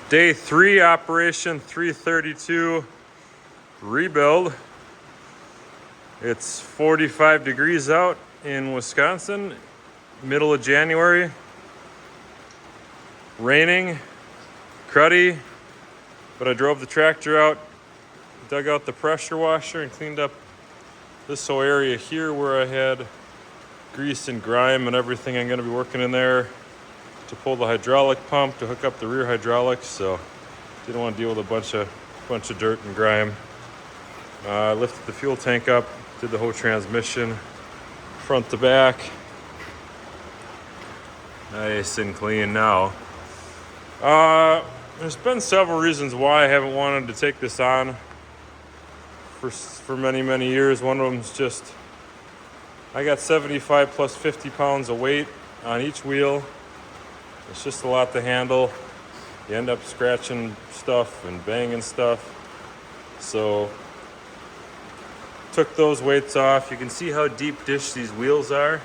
Day 3 operation 332 rebuild. It's 45 degrees out in Wisconsin, middle of January. Raining, cruddy, but I drove the tractor out, dug out the pressure washer and cleaned up this whole area here where I had grease and grime and everything. I'm going to be working in there to pull the hydraulic pump to hook up the rear hydraulics, so didn't want to deal with a bunch of dirt and grime. I lifted the fuel tank up, did the whole transmission front to back. Nice and clean now. There's been several reasons why I haven't wanted to take this on for many years. One of them is just I got 75 plus 50 pounds of weight on each wheel. It's just a lot to handle. You end up scratching stuff and banging stuff. So took those weights off. You can see how deep dish these wheels are.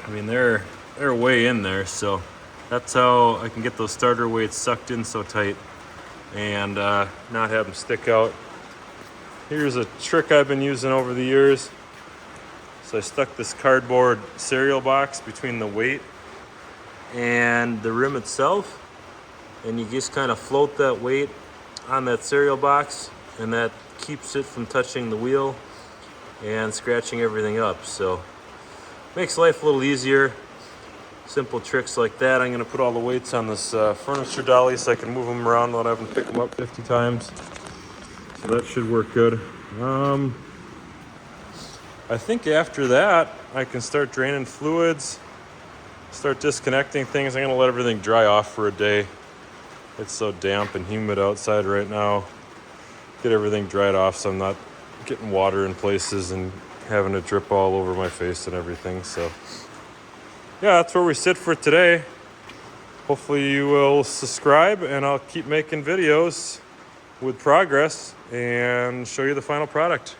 I mean, they're way in there, so that's how I can get those starter weights sucked in so tight and not have them stick out. Here's a trick I've been using over the years. So I stuck this cardboard cereal box between the weight and the rim itself, and you just kind of float that weight on that cereal box, and that keeps it from touching the wheel and scratching everything up. So makes life a little easier. Simple tricks like that. I'm going to put all the weights on this furniture dolly so I can move them around without having to pick them up 50 times. So that should work good. I think after that I can start draining fluids, start disconnecting things. I'm going to let everything dry off for a day. It's so damp and humid outside right now. Get everything dried off so I'm not getting water in places and having it drip all over my face and everything. So yeah, that's where we sit for today. Hopefully you will subscribe, and I'll keep making videos with progress and show you the final product.